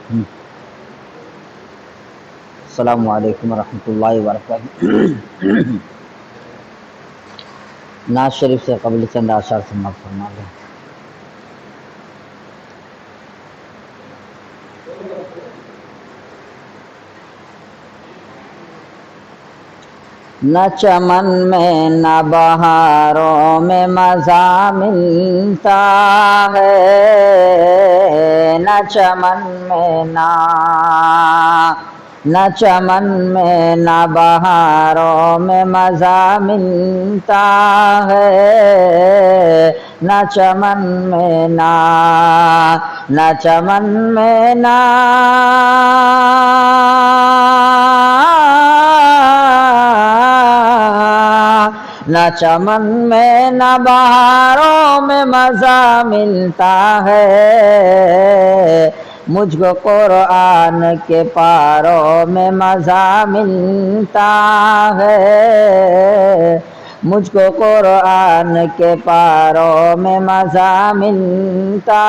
السلام علیکم ورحمۃ اللہ وبرکاتہ۔ نعت شریف سے قبل چند اشعار سماعت فرما لیں۔ نہ چمن میں نہ بہاروں میں مزہ ملتا ہے، نہ چمن میں نہ چمن میں نہ بہاروں میں مزہ ملتا ہے، نہ چمن میں نہ چمن میں نہ چمن میں نہ بہاروں میں مزہ ملتا ہے، مجھ کو قرآن کے پاروں میں مزہ ملتا ہے، مجھ کو قرآن کے پاروں میں مزہ ملتا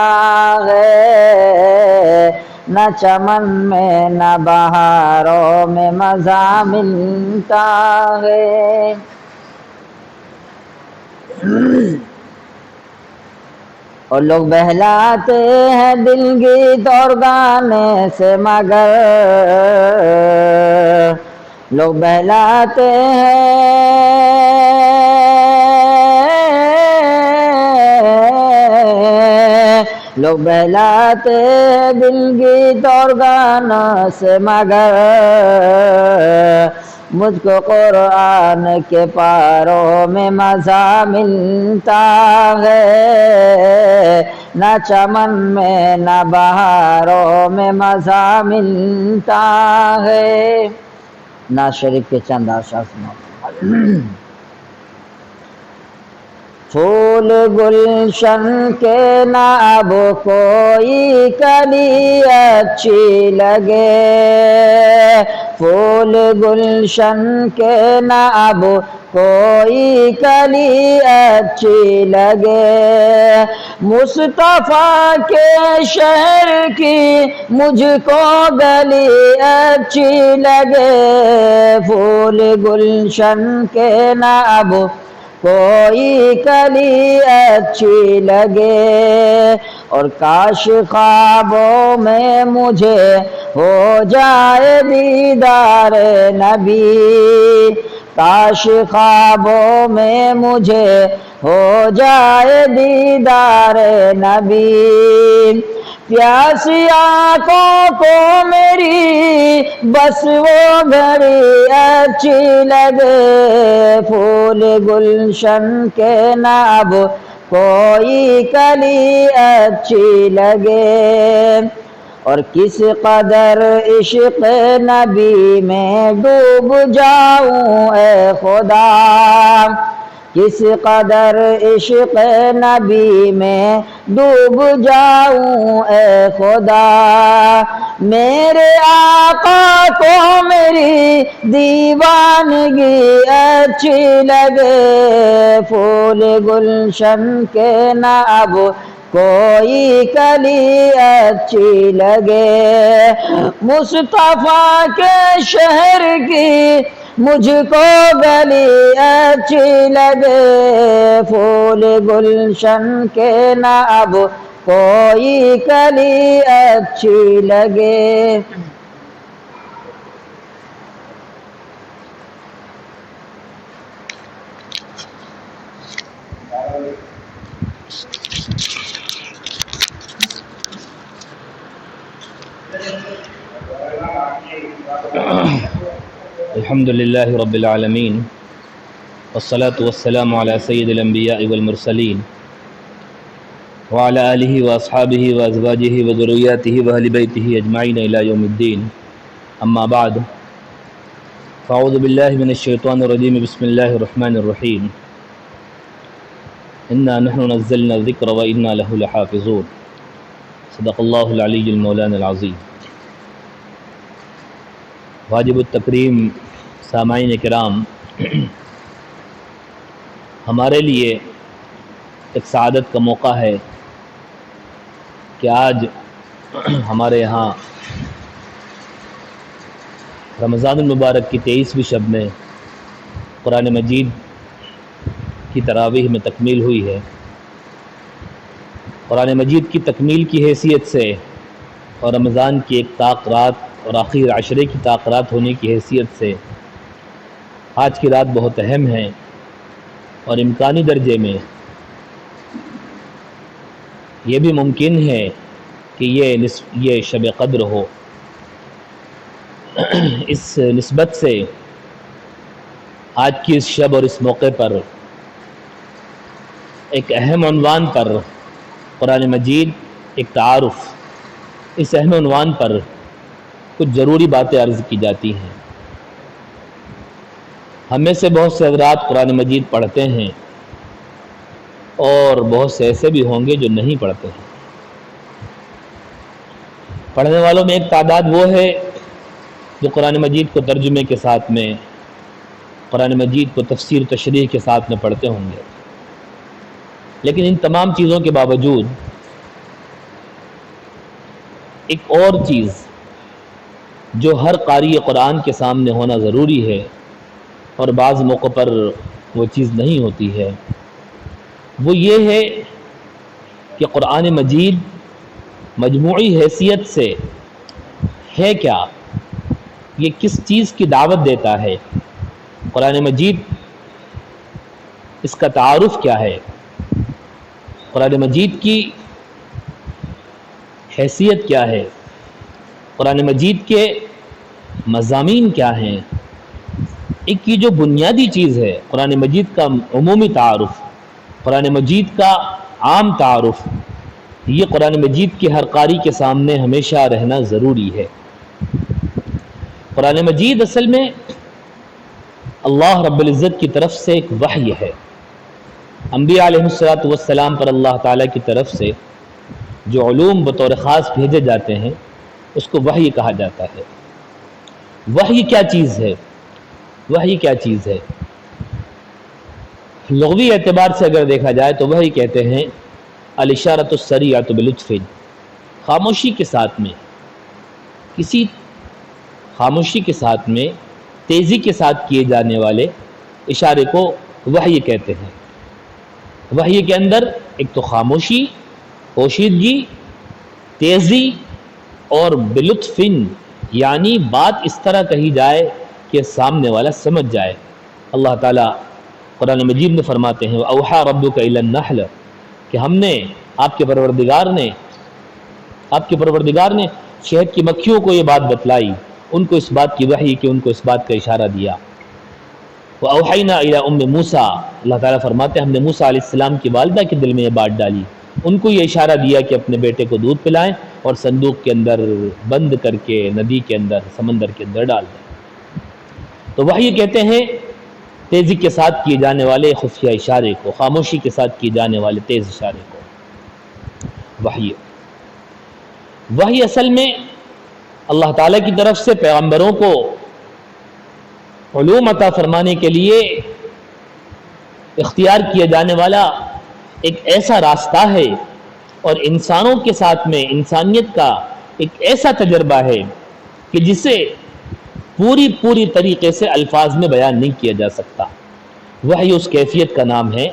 ہے، نہ چمن میں نہ بہاروں میں مزہ ملتا ہے۔ اور لوگ بہلاتے ہیں دل گیت اور گانے سے، مگر لوگ بہلاتے ہیں دل گیت اور گانوں سے، مگر مجھ کو قرآن کے پاروں میں مزہ ملتا ہے، نہ چمن میں نہ بہاروں میں مزہ ملتا ہے۔ نعت شریف کے چند اشعار سناؤ۔ پھول گلشن کے نہ اب کوئی کلی اچھی لگے، پھول گلشن کے نہ اب کوئی کلی اچھی لگے، مصطفیٰ کے شہر کی مجھ کو گلی اچھی لگے، پھول گلشن کے نہ اب کوئی کلی اچھی لگے، اور کاش خوابوں میں مجھے ہو جائے دیدار نبی، کاش خوابوں میں مجھے ہو جائے دیدار نبی، پیاسی آنکھوں کو میری بس وہ گھڑی اچھی لگے، پھول گلشن کے نہ اب کوئی کلی اچھی لگے، اور کس قدر عشق نبی میں ڈوب جاؤں اے خدا، کس قدر عشق نبی میں ڈوب جاؤں اے خدا، میرے آقا کو میری دیوانگی اچھی لگے، پھول گلشن کے نہ اب کوئی کلی اچھی لگے، مصطفیٰ کے شہر کی مجھ کو گلی اچھی لگے، پھول گلشن کے نہ اب کوئی کلی اچھی لگے۔ الحمد للہ رب العالمین، والصلاة والسلام علی سید الانبیاء والمرسلین، وعلی آلہ واصحابہ وازواجہ وذریاتہ واہل بیتہ اجمعین الی یوم الدین، اما بعد، فاعوذ باللہ من الشیطان الرجیم، بسم اللہ الرحمن الرحیم، انا نحن نزلنا الذکر وانا لہ لحافظون، صدق اللہ العلی المولانا العظیم۔ واجب التکریم سامعین کرام، ہمارے لیے ایک سعادت کا موقع ہے کہ آج ہمارے یہاں رمضان المبارک کی 23ویں شب میں قرآن مجید کی تراویح میں تکمیل ہوئی ہے۔ قرآن مجید کی تکمیل کی حیثیت سے اور رمضان کی ایک طاق رات اور آخر عشرے کی طاق رات ہونے کی حیثیت سے آج کی رات بہت اہم ہے، اور امکانی درجے میں یہ بھی ممکن ہے کہ یہ شب قدر ہو۔ اس نسبت سے آج کی اس شب اور اس موقع پر ایک اہم عنوان پر قرآن مجید ایک تعارف، اس اہم عنوان پر کچھ ضروری باتیں عرض کی جاتی ہیں۔ ہم میں سے بہت سے حضرات قرآن مجید پڑھتے ہیں اور بہت سے ایسے بھی ہوں گے جو نہیں پڑھتے ہیں۔ پڑھنے والوں میں ایک تعداد وہ ہے جو قرآن مجید کو ترجمے کے ساتھ میں، قرآن مجید کو تفسیر تشریح کے ساتھ میں پڑھتے ہوں گے، لیکن ان تمام چیزوں کے باوجود ایک اور چیز جو ہر قاری قرآن کے سامنے ہونا ضروری ہے اور بعض موقع پر وہ چیز نہیں ہوتی ہے، وہ یہ ہے کہ قرآن مجید مجموعی حیثیت سے ہے کیا، یہ کس چیز کی دعوت دیتا ہے، قرآن مجید اس کا تعارف کیا ہے، قرآن مجید کی حیثیت کیا ہے، قرآن مجید کے مضامین کیا ہیں۔ ایک یہ جو بنیادی چیز ہے قرآن مجید کا عمومی تعارف، قرآن مجید کا عام تعارف، یہ قرآن مجید کے ہر قاری کے سامنے ہمیشہ رہنا ضروری ہے۔ قرآن مجید اصل میں اللہ رب العزت کی طرف سے ایک وحی ہے۔ انبیاء علیہ السلام پر اللہ تعالیٰ کی طرف سے جو علوم بطور خاص بھیجے جاتے ہیں اس کو وحی کہا جاتا ہے۔ وحی کیا چیز ہے؟ وحی کیا چیز ہے؟ لغوی اعتبار سے اگر دیکھا جائے تو وحی کہتے ہیں الاشارۃ السریعۃ بلطف، خاموشی کے ساتھ میں، کسی خاموشی کے ساتھ میں تیزی کے ساتھ کیے جانے والے اشارے کو وحی کہتے ہیں۔ وحی کے اندر ایک تو خاموشی، پوشیدگی، تیزی اور بلطف، یعنی بات اس طرح کہی جائے کہ سامنے والا سمجھ جائے۔ اللہ تعالیٰ قرآن مجید میں فرماتے ہیں وَأَوْحَىٰ رَبُّكَ إِلَى النَّحْلِ، کہ ہم نے آپ کے پروردگار نے شہد کی مکھیوں کو یہ بات بتلائی، ان کو اس بات کی وحی کہ ان کو اس بات کا اشارہ دیا۔ وَأَوْحَيْنَا إِلَىٰ أُمِّ مُوسَىٰ، اللہ تعالیٰ فرماتے ہیں ہم نے موسیٰ علیہ السلام کی والدہ کے دل میں یہ بات ڈالی، ان کو یہ اشارہ دیا کہ اپنے بیٹے کو دودھ پلائیں اور صندوق کے اندر بند کر کے ندی کے اندر، سمندر کے اندر ڈال دیں۔ تو وحی کہتے ہیں تیزی کے ساتھ کیے جانے والے خفیہ اشارے کو، خاموشی کے ساتھ کیے جانے والے تیز اشارے کو وحی۔ وحی اصل میں اللہ تعالیٰ کی طرف سے پیغمبروں کو علوم عطا فرمانے کے لیے اختیار کیا جانے والا ایک ایسا راستہ ہے، اور انسانوں کے ساتھ میں انسانیت کا ایک ایسا تجربہ ہے کہ جسے پوری طریقے سے الفاظ میں بیان نہیں کیا جا سکتا۔ وحی اس کیفیت کا نام ہے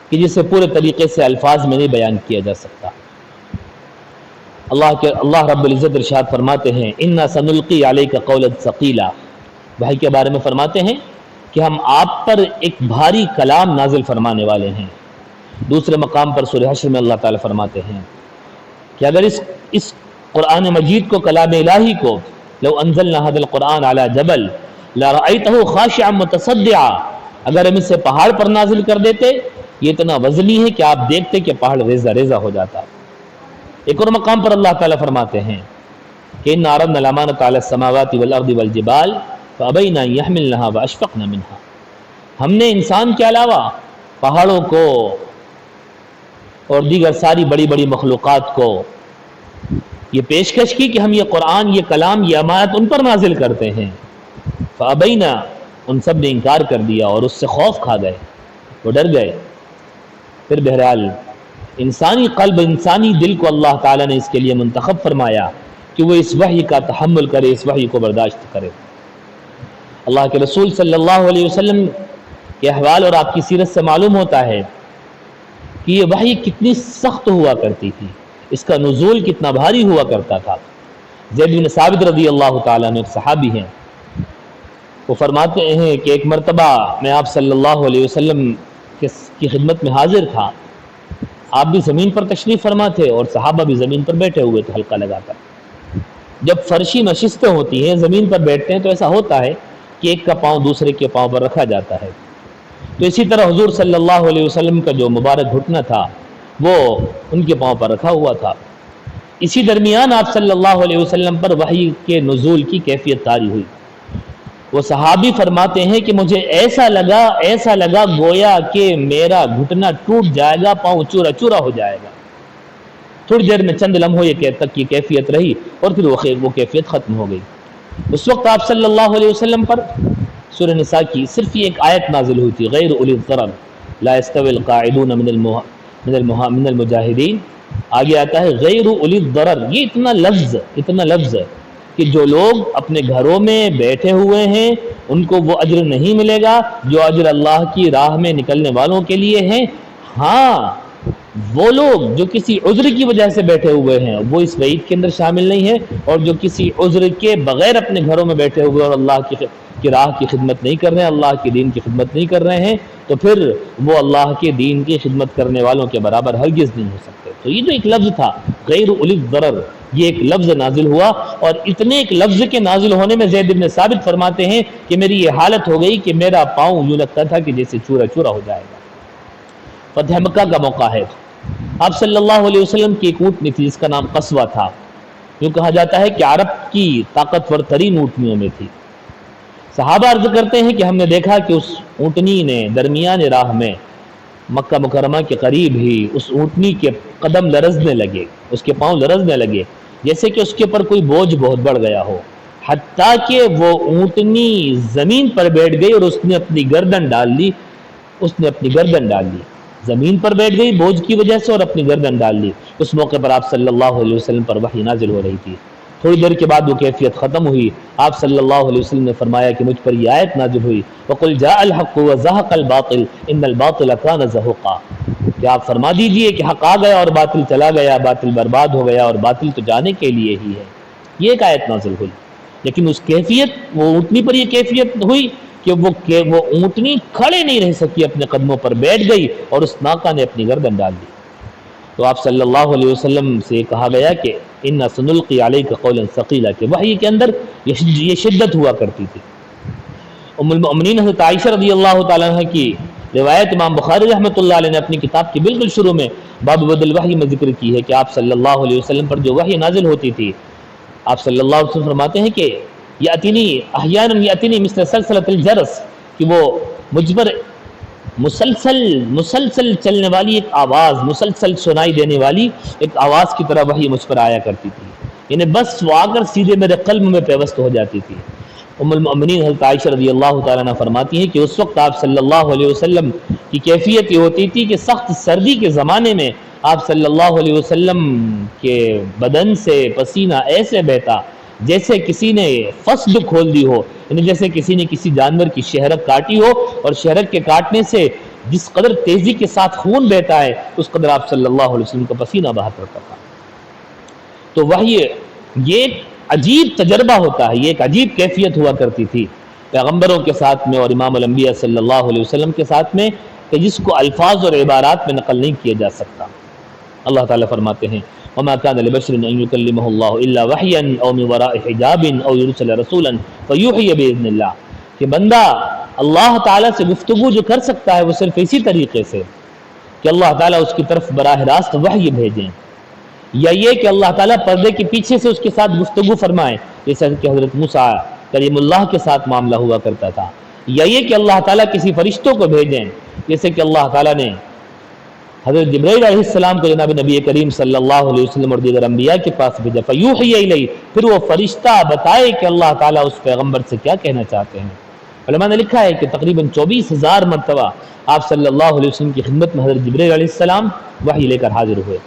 کہ جسے پورے طریقے سے الفاظ میں نہیں بیان کیا جا سکتا۔ اللہ رب العزت ارشاد فرماتے ہیں اِنَّا سَنُلْقِي عَلَيْكَ قَوْلًا ثَقِيلًا، وحی کے بارے میں فرماتے ہیں کہ ہم آپ پر ایک بھاری کلام نازل فرمانے والے ہیں۔ دوسرے مقام پر سورہ حشر میں اللہ تعالیٰ فرماتے ہیں کہ اگر اس قرآن مجید کو، کلام الہی کو، لو انزلنا هذا القرآن على جبل لرأيته خاشعا متصدعا، اگر ہم اسے پہاڑ پر نازل کر دیتے یہ اتنا وزنی ہے کہ آپ دیکھتے کہ پہاڑ ریزہ ریزہ ہو جاتا۔ ایک اور مقام پر اللہ تعالیٰ فرماتے ہیں کہ إِنَّا عَرَضْنَا الْأَمَانَةَ عَلَى السَّمَاوَاتِ وَالْأَرْضِ وَالْجِبَالِ فَأَبَيْنَ أَن يَحْمِلْنَهَا وَأَشْفَقْنَ مِنْهَا، ہم نے انسان کے علاوہ پہاڑوں کو اور دیگر ساری بڑی بڑی مخلوقات کو یہ پیشکش کی کہ ہم یہ قرآن، یہ کلام، یہ امانت ان پر نازل کرتے ہیں۔ فَأَبَيْنَا، ان سب نے انکار کر دیا اور اس سے خوف کھا گئے، وہ ڈر گئے۔ پھر بہرحال انسانی قلب، انسانی دل کو اللہ تعالیٰ نے اس کے لیے منتخب فرمایا کہ وہ اس وحی کا تحمل کرے، اس وحی کو برداشت کرے۔ اللہ کے رسول صلی اللہ علیہ وسلم کے احوال اور آپ کی سیرت سے معلوم ہوتا ہے کہ یہ وحی کتنی سخت ہوا کرتی تھی، اس کا نزول کتنا بھاری ہوا کرتا تھا۔ زید بن ثابت رضی اللہ تعالیٰ عنہ ایک صحابی ہیں، وہ فرماتے ہیں کہ ایک مرتبہ میں آپ صلی اللہ علیہ وسلم کی خدمت میں حاضر تھا، آپ بھی زمین پر تشریف فرما تھے اور صحابہ بھی زمین پر بیٹھے ہوئے تھے حلقہ لگا کر۔ جب فرشی نشستیں ہوتی ہیں، زمین پر بیٹھتے ہیں، تو ایسا ہوتا ہے کہ ایک کا پاؤں دوسرے کے پاؤں پر رکھا جاتا ہے۔ تو اسی طرح حضور صلی اللہ علیہ وسلم کا جو مبارک گھٹنا تھا وہ ان کے پاؤں پر رکھا ہوا تھا۔ اسی درمیان آپ صلی اللہ علیہ وسلم پر وحی کے نزول کی کیفیت طاری ہوئی۔ وہ صحابی فرماتے ہیں کہ مجھے ایسا لگا گویا کہ میرا گھٹنا ٹوٹ جائے گا، پاؤں چورا چورا ہو جائے گا۔ تھوڑی دیر میں چند لمحوں تک یہ کیفیت رہی اور پھر وہ کیفیت ختم ہو گئی۔ اس وقت آپ صلی اللہ علیہ وسلم پر سورہ نساء کی صرف یہ ایک آیت نازل ہوئی تھی، غیر اولی الضرر لا یستوی القاعدون من المجاہدین۔ آگے آتا ہے غیر اولی الضرر، یہ اتنا لفظ کہ جو لوگ اپنے گھروں میں بیٹھے ہوئے ہیں ان کو وہ اجر نہیں ملے گا جو اجر اللہ کی راہ میں نکلنے والوں کے لیے ہیں۔ ہاں، وہ لوگ جو کسی عذر کی وجہ سے بیٹھے ہوئے ہیں وہ اس وعید کے اندر شامل نہیں ہیں، اور جو کسی عذر کے بغیر اپنے گھروں میں بیٹھے ہوئے اور اللہ کی راہ کی خدمت نہیں کر رہے ہیں، اللہ کے دین کی خدمت نہیں کر رہے ہیں، تو پھر وہ اللہ کے دین کی خدمت کرنے والوں کے برابر ہرگز نہیں ہو سکتے۔ تو یہ جو ایک لفظ تھا غیر اولی الضرر، یہ ایک لفظ نازل ہوا، اور اتنے ایک لفظ کے نازل ہونے میں زید بن ثابت فرماتے ہیں کہ میری یہ حالت ہو گئی کہ میرا پاؤں یوں لگتا تھا کہ جیسے چورا چورا ہو جائے گا۔ فتح مکہ کا موقع ہے، آپ صلی اللہ علیہ وسلم کی ایک اونٹنی تھی جس کا نام قصوہ تھا۔ یوں کہا جاتا ہے کہ عرب کی طاقتور ترین اونٹنیوں میں تھی۔ صحابہ عرض کرتے ہیں کہ ہم نے دیکھا کہ اس اونٹنی نے درمیان راہ میں مکہ مکرمہ کے قریب ہی اس اونٹنی کے قدم لرزنے لگے، اس کے پاؤں لرزنے لگے، جیسے کہ اس کے اوپر کوئی بوجھ بہت بڑھ گیا ہو، حتیٰ کہ وہ اونٹنی زمین پر بیٹھ گئی اور اس نے اپنی گردن ڈال لی، زمین پر بیٹھ گئی بوجھ کی وجہ سے اور اپنی گردن ڈال لی۔ اس موقع پر آپ صلی اللہ علیہ وسلم پر وحی نازل ہو رہی تھی۔ تھوڑی دیر کے بعد وہ کیفیت ختم ہوئی، آپ صلی اللہ علیہ وسلم نے فرمایا کہ مجھ پر یہ آیت نازل ہوئی، وَقُلْ جَاءَ الْحَقُّ وَزَهَقَ الْبَاطِلُ إِنَّ الْبَاطِلَ كَانَ زَهُوقًا، کہ آپ فرما دیجئے کہ حق آ گیا اور باطل چلا گیا، باطل برباد ہو گیا اور باطل تو جانے کے لیے ہی ہے۔ یہ ایک آیت نازل ہوئی، لیکن اس کیفیت، وہ اونٹنی پر یہ کیفیت ہوئی کہ وہ اونٹنی کھڑے نہیں رہ سکی، اپنے قدموں پر بیٹھ گئی اور اس ناقہ نے اپنی گردن ڈال دی۔ تو آپ صلی اللہ علیہ وسلم سے کہا گیا کہ اِنَّا سَنُلْقِي عَلَيْكَ قَوْلًا ثَقِيلًا، کہ وحی کے اندر یہ شدت ہوا کرتی تھی۔ ام المؤمنین حضرت عائشہ رضی اللہ تعالیٰ عنہ کی روایت امام بخاری رحمۃ اللہ علیہ نے اپنی کتاب کے بالکل شروع میں باب بدء الوحی میں ذکر کی ہے کہ آپ صلی اللہ علیہ وسلم پر جو وحی نازل ہوتی تھی، آپ صلی اللہ علیہ وسلم فرماتے ہیں کہ یأتینی احیانا یأتینی مثل سلسلۃ الجرس، کہ وہ مجھ پر مسلسل چلنے والی ایک آواز، مسلسل سنائی دینے والی ایک آواز کی طرح وحی مجھ پر آیا کرتی تھی، یعنی بس وہ آ کر سیدھے میرے قلب میں پیوست ہو جاتی تھی۔ ام المؤمنین حضرت عائشہ رضی اللہ تعالیٰ عنہ فرماتی ہیں کہ اس وقت آپ صلی اللہ علیہ وسلم کی کیفیت یہ ہوتی تھی کہ سخت سردی کے زمانے میں آپ صلی اللہ علیہ وسلم کے بدن سے پسینہ ایسے بہتا جیسے کسی نے فصد کھول دی ہو، یعنی جیسے کسی نے کسی جانور کی شہرک کاٹی ہو، اور شہرک کے کاٹنے سے جس قدر تیزی کے ساتھ خون بہتا ہے اس قدر آپ صلی اللہ علیہ وسلم کا پسینہ بہا کرتا تھا۔ تو وحی یہ ایک عجیب تجربہ ہوتا ہے، یہ ایک عجیب کیفیت ہوا کرتی تھی پیغمبروں کے ساتھ میں اور امام الانبیاء صلی اللہ علیہ وسلم کے ساتھ میں، کہ جس کو الفاظ اور عبارات میں نقل نہیں کیا جا سکتا۔ اللہ تعالیٰ فرماتے ہیں وَمَا كَانَ لِبَشَرٍ أَن يُكَلِّمَهُ اللَّهُ إِلَّا وَحْيًا أَوْ مِن وَرَاءِ حِجَابٍ أَوْ يُرْسِلَ رَسُولًا فَيُوحِيَ بِإِذْنِ اللَّهِ، کہ بندہ اللہ تعالیٰ سے گفتگو جو کر سکتا ہے وہ صرف اسی طریقے سے کہ اللہ تعالیٰ اس کی طرف براہ راست وحی بھیجیں، یا یہ کہ اللہ تعالیٰ پردے کے پیچھے سے اس کے ساتھ گفتگو فرمائیں، جیسے کہ حضرت موسیٰ کلیم اللہ کے ساتھ معاملہ ہوا کرتا تھا، یا یہ کہ اللہ تعالیٰ کسی فرشتوں کو بھیجیں، جیسے کہ اللہ تعالیٰ نے حضرت جبرائیل علیہ السلام کو جناب نبی کریم صلی اللہ علیہ وسلم اور دیگر انبیاء کے پاس بھیجا، فیوحی الیہ، پھر وہ فرشتہ بتائے کہ اللہ تعالیٰ اس پیغمبر سے کیا کہنا چاہتے ہیں۔ علماء نے لکھا ہے کہ تقریباً 24,000 مرتبہ آپ صلی اللہ علیہ وسلم کی خدمت میں حضرت جبرائیل علیہ السلام وحی لے کر حاضر ہوئے،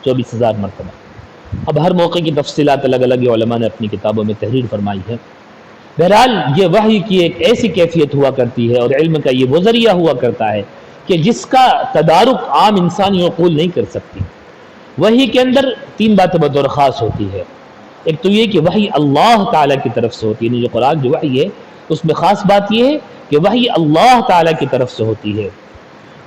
24,000 مرتبہ۔ اب ہر موقع کی تفصیلات الگ الگ علماء نے اپنی کتابوں میں تحریر فرمائی ہے۔ بہرحال یہ وحی کی ایک ایسی کیفیت ہوا کرتی ہے اور علم کا یہ وہ ذریعہ ہوا کرتا ہے کہ جس کا تدارک عام انسانی عقول نہیں کر سکتی۔ وحی کے اندر تین باتیں بطور خاص ہوتی ہے۔ ایک تو یہ کہ وحی اللہ تعالیٰ کی طرف سے ہوتی ہے، یعنی جو قرآن جو وحی ہے اس میں خاص بات یہ ہے کہ وحی اللہ تعالیٰ کی طرف سے ہوتی ہے۔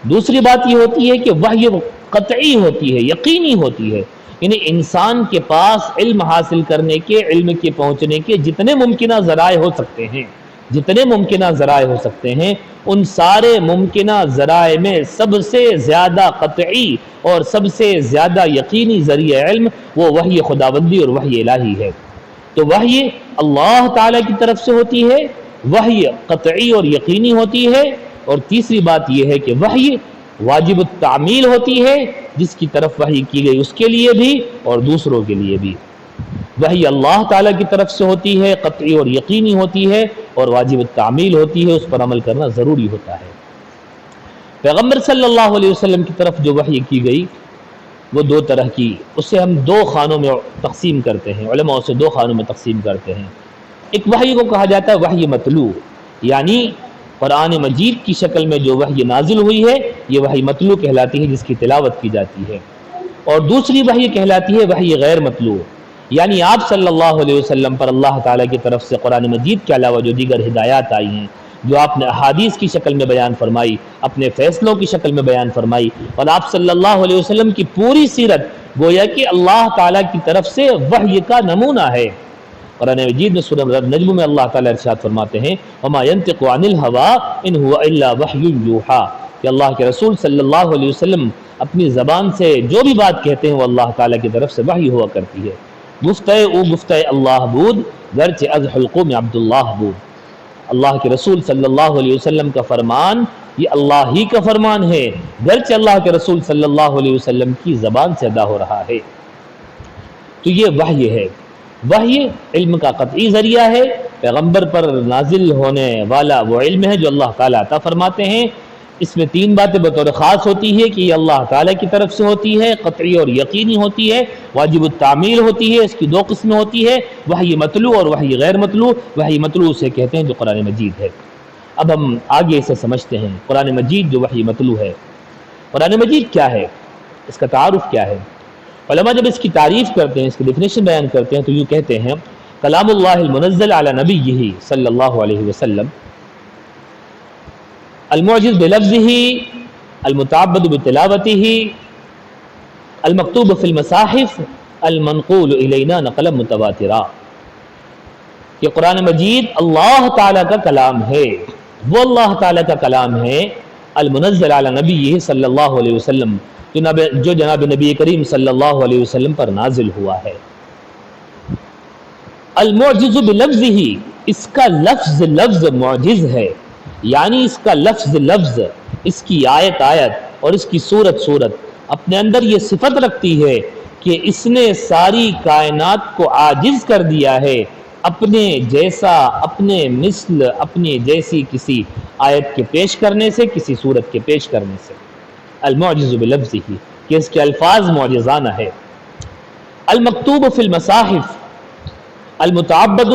دوسری بات یہ ہوتی ہے کہ وحی قطعی ہوتی ہے، یقینی ہوتی ہے، یعنی انسان کے پاس علم حاصل کرنے کے، علم کے پہنچنے کے جتنے ممکنہ ذرائع ہو سکتے ہیں، جتنے ممکنہ ذرائع ہو سکتے ہیں، ان سارے ممکنہ ذرائع میں سب سے زیادہ قطعی اور سب سے زیادہ یقینی ذریعہ علم وہ وحی خداوندی اور وحی الہی ہے۔ تو وحی اللہ تعالیٰ کی طرف سے ہوتی ہے، وحی قطعی اور یقینی ہوتی ہے، اور تیسری بات یہ ہے کہ وحی واجب التعمیل ہوتی ہے، جس کی طرف وحی کی گئی اس کے لیے بھی اور دوسروں کے لیے بھی۔ وحی اللہ تعالیٰ کی طرف سے ہوتی ہے، قطعی اور یقینی ہوتی ہے اور واجب التعمیل ہوتی ہے، اس پر عمل کرنا ضروری ہوتا ہے۔ پیغمبر صلی اللہ علیہ وسلم کی طرف جو وحی کی گئی وہ دو طرح کی، اسے ہم دو خانوں میں تقسیم کرتے ہیں، علماء اسے دو خانوں میں تقسیم کرتے ہیں۔ ایک وحی کو کہا جاتا ہے وحی مطلوع، یعنی قرآن مجید کی شکل میں جو وحی نازل ہوئی ہے یہ وحی مطلوع کہلاتی ہے، جس کی تلاوت کی جاتی ہے۔ اور دوسری وحی کہلاتی ہے وحی غیر مطلوع، یعنی آپ صلی اللہ علیہ وسلم پر اللہ تعالیٰ کی طرف سے قرآن مجید کے علاوہ جو دیگر ہدایات آئی ہیں، جو آپ نے احادیث کی شکل میں بیان فرمائی، اپنے فیصلوں کی شکل میں بیان فرمائی، اور آپ صلی اللہ علیہ وسلم کی پوری سیرت گویا کہ اللہ تعالیٰ کی طرف سے وحی کا نمونہ ہے۔ قرآن مجید میں سورہ نجم میں اللہ تعالیٰ ارشاد فرماتے ہیں وَمَا يَنْطِقُ عَنِ الْهَوَىٰ إِنْ هُوَ إِلَّا وَحْيٌ يُوحَىٰ، کہ اللہ کے رسول صلی اللہ علیہ وسلم اپنی زبان سے جو بھی بات کہتے ہیں وہ اللہ تعالیٰ کی طرف سے وحی ہوا کرتی ہے۔ گفتہ او گفتہ اللہ بود گرچہ از حلقوم عبداللہ بود، اللہ کے رسول صلی اللہ علیہ وسلم کا فرمان یہ اللہ ہی کا فرمان ہے، گرچہ اللہ کے رسول صلی اللہ علیہ وسلم کی زبان سے ادا ہو رہا ہے۔ تو یہ وحی ہے۔ وحی علم کا قطعی ذریعہ ہے، پیغمبر پر نازل ہونے والا وہ علم ہے جو اللہ تعالیٰ عطا فرماتے ہیں۔ اس میں تین باتیں بطور خاص ہوتی ہے کہ یہ اللہ تعالیٰ کی طرف سے ہوتی ہے، قطعی اور یقینی ہوتی ہے، واجب التعمیل ہوتی ہے۔ اس کی دو قسمیں ہوتی ہے، وحی مطلوع اور وحی غیر مطلوع۔ وحی مطلوع سے کہتے ہیں جو قرآن مجید ہے۔ اب ہم آگے اسے سمجھتے ہیں، قرآن مجید جو وحی مطلوع ہے۔ قرآن مجید کیا ہے، اس کا تعارف کیا ہے؟ علماء جب اس کی تعریف کرتے ہیں، اس کی ڈیفینیشن بیان کرتے ہیں تو یوں کہتے ہیں کلام اللہ المنزل علی نبیہ صلی اللہ علیہ وسلم، المعجز بلفظہ، المتعبد بتلاوتہ، المکتوب فی المصاحف، المنقول الینا نقلا متواترا۔ کہ قرآن مجید اللہ تعالیٰ کا کلام ہے، وہ اللہ تعالیٰ کا کلام ہے المنزل علی نبیہ صلی اللہ علیہ وسلم، جو جناب نبی کریم صلی اللہ علیہ وسلم پر نازل ہوا ہے۔ المعجز بلفظہ، اس کا لفظ معجز ہے، یعنی اس کا لفظ اس کی آیت اور اس کی صورت اپنے اندر یہ صفت رکھتی ہے کہ اس نے ساری کائنات کو عاجز کر دیا ہے اپنے جیسا، اپنے مثل، اپنی جیسی کسی آیت کے پیش کرنے سے، کسی صورت کے پیش کرنے سے۔ المعجز بلفظہ، کہ اس کے الفاظ معجزانہ ہے۔ المکتوب فی المصاحف، المتعبد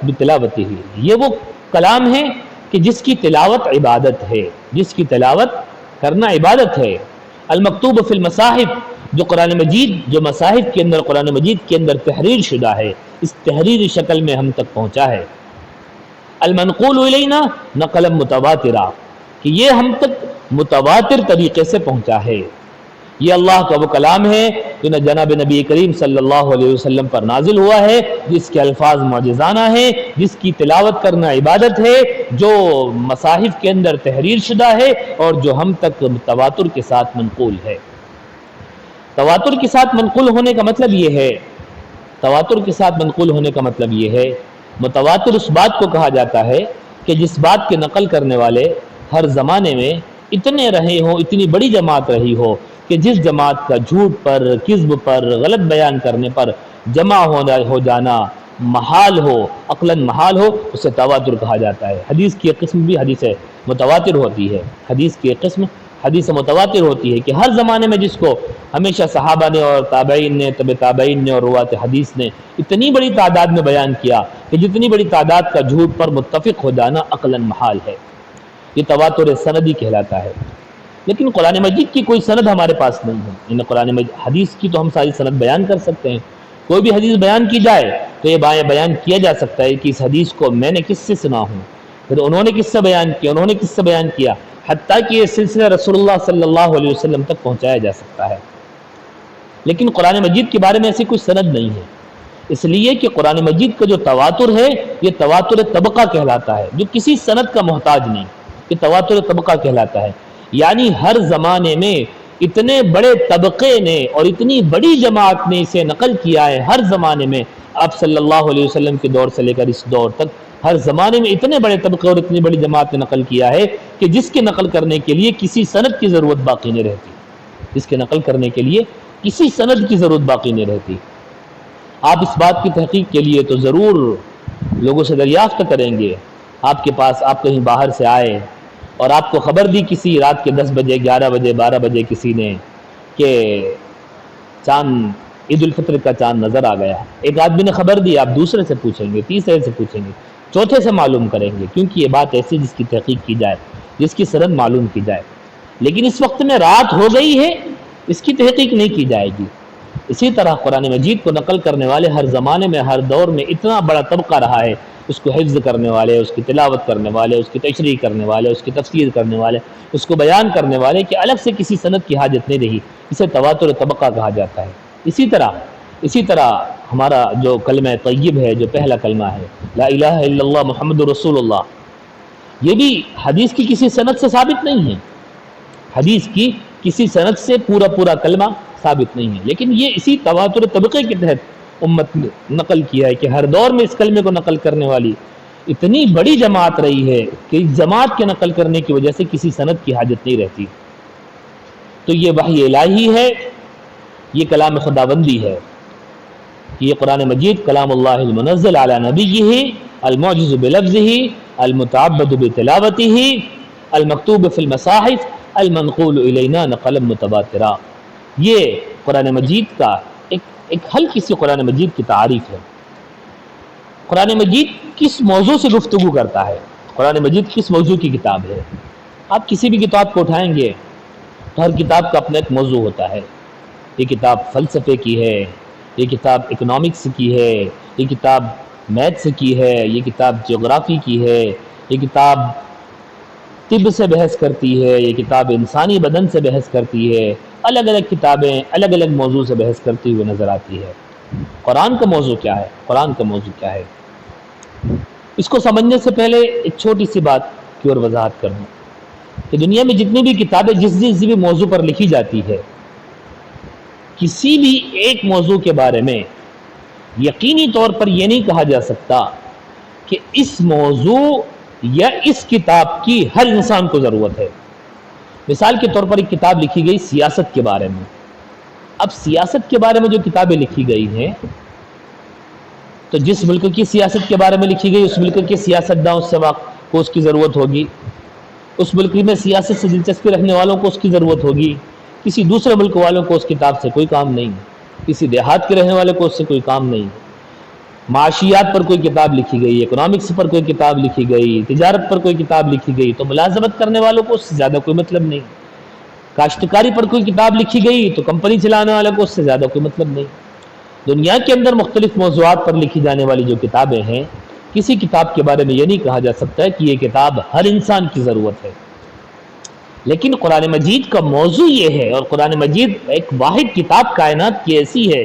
بتلاوتہ، یہ وہ کلام ہے کہ جس کی تلاوت عبادت ہے، جس کی تلاوت کرنا عبادت ہے۔ المکتوب فی المصاحف، جو قرآن مجید جو مصاحف کے اندر، قرآن مجید کے اندر تحریر شدہ ہے، اس تحریری شکل میں ہم تک پہنچا ہے۔ المنقول الینا نقلا متواترا، کہ یہ ہم تک متواتر طریقے سے پہنچا ہے۔ یہ اللہ کا وہ کلام ہے جو جناب نبی کریم صلی اللہ علیہ وسلم پر نازل ہوا ہے، جس کے الفاظ معجزانہ ہیں، جس کی تلاوت کرنا عبادت ہے، جو مصاحف کے اندر تحریر شدہ ہے اور جو ہم تک تواتر کے ساتھ منقول ہے۔ تواتر کے ساتھ منقول ہونے کا مطلب یہ ہے، تواتر کے ساتھ منقول ہونے کا مطلب یہ ہے، متواتر اس بات کو کہا جاتا ہے کہ جس بات کے نقل کرنے والے ہر زمانے میں اتنے رہے ہوں، اتنی بڑی جماعت رہی ہو کہ جس جماعت کا جھوٹ پر، کذب پر، غلط بیان کرنے پر جمع ہو جانا محال ہو، عقلاً محال ہو، اسے تواتر کہا جاتا ہے۔ حدیث کی ایک قسم بھی حدیث متواتر ہوتی ہے، حدیث کی ایک قسم حدیث متواتر ہوتی ہے کہ ہر زمانے میں جس کو ہمیشہ صحابہ نے اور تابعین نے، تبع تابعین نے اور روات حدیث نے اتنی بڑی تعداد میں بیان کیا کہ جتنی بڑی تعداد کا جھوٹ پر متفق ہو جانا عقلاً محال ہے، یہ تواتر سندی کہلاتا ہے۔ لیکن قرآن مجید کی کوئی سند ہمارے پاس نہیں ہے۔ ان قرآن مجید حدیث کی تو ہم ساری سند بیان کر سکتے ہیں، کوئی بھی حدیث بیان کی جائے تو یہ بیان کیا جا سکتا ہے کہ اس حدیث کو میں نے کس سے سنا ہوں، پھر انہوں نے کس سے بیان کیا، انہوں نے کس سے بیان کیا، حتیٰ کہ یہ سلسلہ رسول اللہ صلی اللہ علیہ وسلم تک پہنچایا جا سکتا ہے۔ لیکن قرآن مجید کے بارے میں ایسی کوئی سند نہیں ہے، اس لیے کہ قرآن مجید کا جو تواتر ہے یہ تواتر طبقہ کہلاتا ہے، جو کسی سند کا محتاج نہیں، یہ تواتر طبقہ کہلاتا ہے۔ یعنی ہر زمانے میں اتنے بڑے طبقے نے اور اتنی بڑی جماعت نے اسے نقل کیا ہے، ہر زمانے میں آپ صلی اللہ علیہ وسلم کے دور سے لے کر اس دور تک ہر زمانے میں اتنے بڑے طبقے اور اتنی بڑی جماعت نے نقل کیا ہے کہ جس کے نقل کرنے کے لیے کسی سند کی ضرورت باقی نہیں رہتی، جس کے نقل کرنے کے لیے کسی سند کی ضرورت باقی نہیں رہتی۔ آپ اس بات کی تحقیق کے لیے تو ضرور لوگوں سے دریافت کریں گے، آپ کے پاس آپ کہیں باہر سے آئے اور آپ کو خبر دی کسی رات کے 10 بجے 11 بجے 12 بجے کسی نے کہ چاند عید الفطر کا چاند نظر آ گیا، ایک آدمی نے خبر دی، آپ دوسرے سے پوچھیں گے، تیسرے سے پوچھیں گے، چوتھے سے معلوم کریں گے، کیونکہ یہ بات ایسی جس کی تحقیق کی جائے، جس کی سند معلوم کی جائے۔ لیکن اس وقت میں رات ہو گئی ہے، اس کی تحقیق نہیں کی جائے گی۔ اسی طرح قرآن مجید کو نقل کرنے والے ہر زمانے میں ہر دور میں اتنا بڑا طبقہ رہا ہے، اس کو حفظ کرنے والے، اس کی تلاوت کرنے والے، اس کی تشریح کرنے والے، اس کی تفسیر کرنے والے، اس کو بیان کرنے والے، کہ الگ سے کسی سند کی حاجت نہیں رہی، اسے تواتر طبقہ کہا جاتا ہے۔ اسی طرح ہمارا جو کلمہ طیب ہے، جو پہلا کلمہ ہے لا الہ الا اللہ محمد رسول اللہ، یہ بھی حدیث کی کسی سند سے ثابت نہیں ہے، حدیث کی کسی سند سے پورا کلمہ ثابت نہیں ہے، لیکن یہ اسی تواتر طبقے کے تحت امت نے نقل کیا ہے کہ ہر دور میں اس کلمے کو نقل کرنے والی اتنی بڑی جماعت رہی ہے کہ اس جماعت کے نقل کرنے کی وجہ سے کسی سند کی حاجت نہیں رہتی۔ تو یہ وحی الہی ہے، یہ کلام خداوندی ہے، یہ قرآن مجید کلام اللہ المنزل علی نبیہ المعجز بلفظہ المتعبد بتلاوتہ المکتوب فی المصاحف المنقول الینا نقلا متواترا۔ یہ قرآن مجید کا ایک ہلکی سی قرآن مجید کی تعریف ہے۔ قرآن مجید کس موضوع سے گفتگو کرتا ہے، قرآن مجید کس موضوع کی کتاب ہے؟ آپ کسی بھی کتاب کو اٹھائیں گے تو ہر کتاب کا اپنا ایک موضوع ہوتا ہے۔ یہ کتاب فلسفے کی ہے، یہ کتاب اکنامکس کی ہے، یہ کتاب میتھس کی ہے، یہ کتاب جغرافی کی ہے، یہ کتاب طب سے بحث کرتی ہے، یہ کتاب انسانی بدن سے بحث کرتی ہے، الگ الگ کتابیں الگ الگ موضوع سے بحث کرتی ہوئے نظر آتی ہے۔ قرآن کا موضوع کیا ہے؟ قرآن کا موضوع کیا ہے؟ اس کو سمجھنے سے پہلے ایک چھوٹی سی بات کی اور وضاحت کر دوں کہ دنیا میں جتنی بھی کتابیں جس بھی موضوع پر لکھی جاتی ہے، کسی بھی ایک موضوع کے بارے میں یقینی طور پر یہ نہیں کہا جا سکتا کہ اس موضوع یا اس کتاب کی ہر انسان کو ضرورت ہے۔ مثال کے طور پر ایک کتاب لکھی گئی سیاست کے بارے میں، اب سیاست کے بارے میں جو کتابیں لکھی گئی ہیں تو جس ملک کی سیاست کے بارے میں لکھی گئی اس ملک کے سیاستداں کو اس کی ضرورت ہوگی، اس ملک میں سیاست سے دلچسپی رکھنے والوں کو اس کی ضرورت ہوگی، کسی دوسرے ملک والوں کو اس کتاب سے کوئی کام نہیں، کسی دیہات کے رہنے والے کو اس سے کوئی کام نہیں۔ معاشیات پر کوئی کتاب لکھی گئی، اکنامکس پر کوئی کتاب لکھی گئی، تجارت پر کوئی کتاب لکھی گئی تو ملازمت کرنے والوں کو اس سے زیادہ کوئی مطلب نہیں۔ کاشتکاری پر کوئی کتاب لکھی گئی تو کمپنی چلانے والوں کو اس سے زیادہ کوئی مطلب نہیں۔ دنیا کے اندر مختلف موضوعات پر لکھی جانے والی جو کتابیں ہیں، کسی کتاب کے بارے میں یہ نہیں کہا جا سکتا ہے کہ یہ کتاب ہر انسان کی ضرورت ہے۔ لیکن قرآن مجید کا موضوع یہ ہے، اور قرآن مجید ایک واحد کتاب کائنات کی ایسی ہے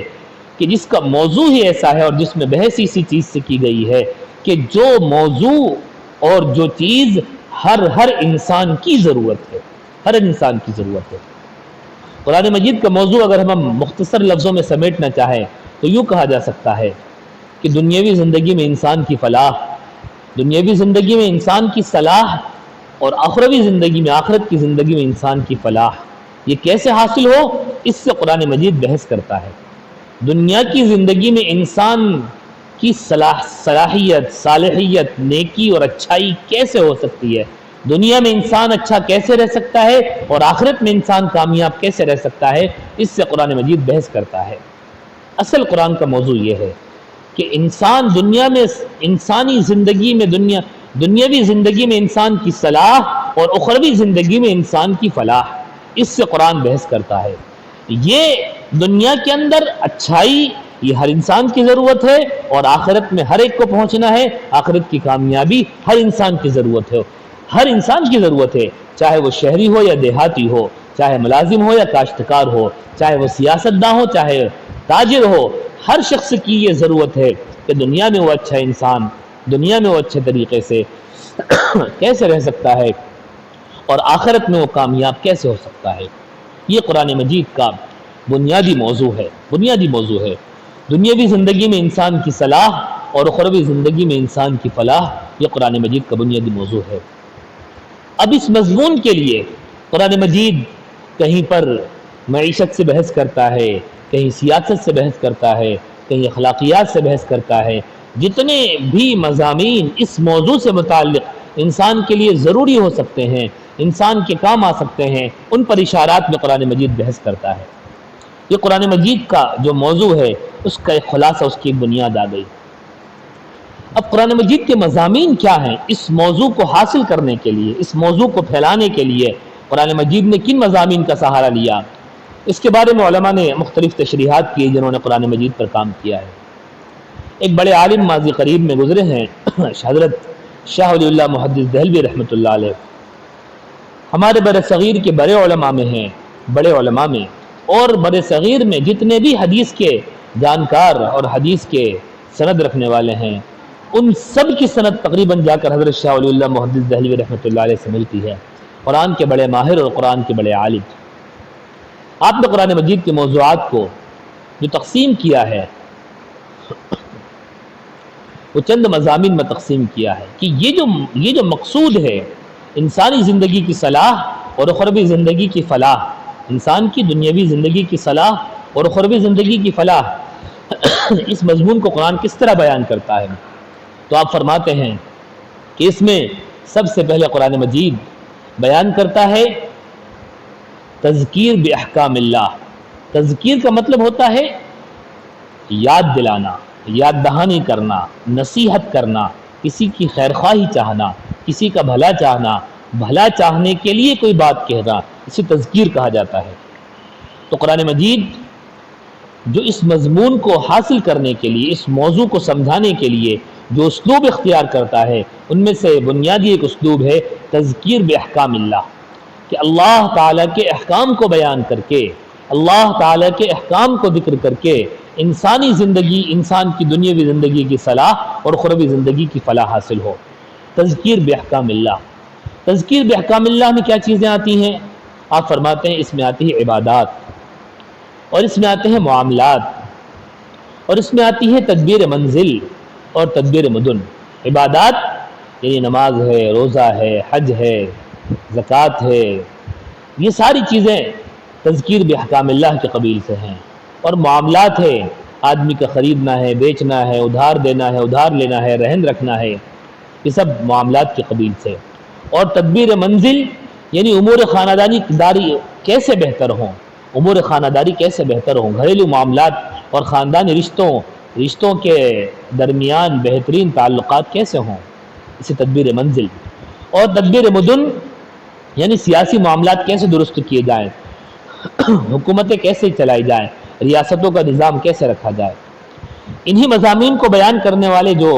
کہ جس کا موضوع ہی ایسا ہے اور جس میں بحث اسی چیز سے کی گئی ہے کہ جو موضوع اور جو چیز ہر انسان کی ضرورت ہے، ہر انسان کی ضرورت ہے۔ قرآن مجید کا موضوع اگر ہم مختصر لفظوں میں سمیٹنا چاہیں تو یوں کہا جا سکتا ہے کہ دنیاوی زندگی میں انسان کی فلاح، دنیاوی زندگی میں انسان کی صلاح، اور آخروی زندگی میں، آخرت کی زندگی میں انسان کی فلاح، یہ کیسے حاصل ہو، اس سے قرآن مجید بحث کرتا ہے۔ دنیا کی زندگی میں انسان کی صلاحیت، صالحیت، نیکی اور اچھائی کیسے ہو سکتی ہے، دنیا میں انسان اچھا کیسے رہ سکتا ہے اور آخرت میں انسان کامیاب کیسے رہ سکتا ہے، اس سے قرآن مجید بحث کرتا ہے۔ اصل قرآن کا موضوع یہ ہے کہ انسان دنیا میں انسانی زندگی میں دنیاوی زندگی میں انسان کی صلاح اور اخروی زندگی میں انسان کی فلاح، اس سے قرآن بحث کرتا ہے۔ یہ دنیا کے اندر اچھائی یہ ہر انسان کی ضرورت ہے، اور آخرت میں ہر ایک کو پہنچنا ہے، آخرت کی کامیابی ہر انسان کی ضرورت ہے، ہر انسان کی ضرورت ہے، چاہے وہ شہری ہو یا دیہاتی ہو، چاہے ملازم ہو یا کاشتکار ہو، چاہے وہ سیاستداں ہو چاہے تاجر ہو، ہر شخص کی یہ ضرورت ہے کہ دنیا میں وہ اچھا انسان، دنیا میں وہ اچھے طریقے سے کیسے رہ سکتا ہے، اور آخرت میں وہ کامیاب کیسے ہو سکتا ہے۔ یہ قرآن مجید کا بنیادی موضوع ہے، بنیادی موضوع ہے۔ دنیاوی زندگی میں انسان کی صلاح اور اخروی زندگی میں انسان کی فلاح، یہ قرآن مجید کا بنیادی موضوع ہے۔ اب اس مضمون کے لیے قرآن مجید کہیں پر معیشت سے بحث کرتا ہے، کہیں سیاست سے بحث کرتا ہے، کہیں اخلاقیات سے بحث کرتا ہے۔ جتنے بھی مضامین اس موضوع سے متعلق انسان کے لیے ضروری ہو سکتے ہیں، انسان کے کام آ سکتے ہیں، ان پر اشارات میں قرآن مجید بحث کرتا ہے۔ یہ قرآن مجید کا جو موضوع ہے اس کا ایک خلاصہ، اس کی ایک بنیاد آ گئی۔ اب قرآن مجید کے مضامین کیا ہیں، اس موضوع کو حاصل کرنے کے لیے، اس موضوع کو پھیلانے کے لیے قرآن مجید نے کن مضامین کا سہارا لیا، اس کے بارے میں علماء نے مختلف تشریحات کی جنہوں نے قرآن مجید پر کام کیا ہے۔ ایک بڑے عالم ماضی قریب میں گزرے ہیں حضرت شاہ ولی اللہ محدث دہلوی رحمۃ اللہ علیہ، ہمارے بر صغیر کے بڑے علماء میں ہیں، بڑے علماء میں، اور بر صغیر میں جتنے بھی حدیث کے جانکار اور حدیث کے سند رکھنے والے ہیں، ان سب کی سند تقریباً جا کر حضرت شاہ ولی اللہ محدث دہلوی رحمۃ اللہ علیہ سے ملتی ہے۔ قرآن کے بڑے ماہر اور قرآن کے بڑے عالم۔ آپ نے قرآن مجید کے موضوعات کو جو تقسیم کیا ہے وہ چند مضامین میں تقسیم کیا ہے کہ یہ جو مقصود ہے انسانی زندگی کی صلاح اور اخروی زندگی کی فلاح، انسان کی دنیاوی زندگی کی صلاح اور اخروی زندگی کی فلاح، اس مضمون کو قرآن کس طرح بیان کرتا ہے؟ تو آپ فرماتے ہیں کہ اس میں سب سے پہلے قرآن مجید بیان کرتا ہے تذکیر باحکام اللہ۔ تذکیر کا مطلب ہوتا ہے یاد دلانا، یاد دہانی کرنا، نصیحت کرنا، کسی کی خیرخواہی چاہنا، کسی کا بھلا چاہنا، بھلا چاہنے کے لیے کوئی بات کہنا، اسے تذکیر کہا جاتا ہے۔ تو قرآن مجید جو اس مضمون کو حاصل کرنے کے لیے، اس موضوع کو سمجھانے کے لیے جو اسلوب اختیار کرتا ہے، ان میں سے بنیادی ایک اسلوب ہے تذکیر باحکام اللہ، کہ اللہ تعالیٰ کے احکام کو بیان کر کے، اللہ تعالیٰ کے احکام کو ذکر کر کے انسانی زندگی، انسان کی دنیاوی زندگی کی صلاح اور اخروی زندگی کی فلاح حاصل ہو۔ تذکیر باحکام اللہ، تذکیر باحکام اللہ میں کیا چیزیں آتی ہیں؟ آپ فرماتے ہیں اس میں آتی ہے عبادات، اور اس میں آتے ہیں معاملات، اور اس میں آتی ہے تدبیر منزل اور تدبیر مدن۔ عبادات یعنی نماز ہے، روزہ ہے، حج ہے، زکوٰۃ ہے، یہ ساری چیزیں تذکیر باحکام اللہ کے قبیل سے ہیں۔ اور معاملات ہے، آدمی کا خریدنا ہے، بیچنا ہے، ادھار دینا ہے، ادھار لینا ہے، رہن رکھنا ہے، یہ سب معاملات کے قبیل سے۔ اور تدبیر منزل یعنی امور خاندانی داری کیسے بہتر ہوں، امور خانہ داری کیسے بہتر ہوں، گھریلو معاملات اور خاندانی رشتوں کے درمیان بہترین تعلقات کیسے ہوں، اسے تدبیر منزل۔ اور تدبیر مدن یعنی سیاسی معاملات کیسے درست کیے جائیں، حکومتیں کیسے چلائی جائیں، ریاستوں کا نظام کیسے رکھا جائے۔ انہی مضامین کو بیان کرنے والے جو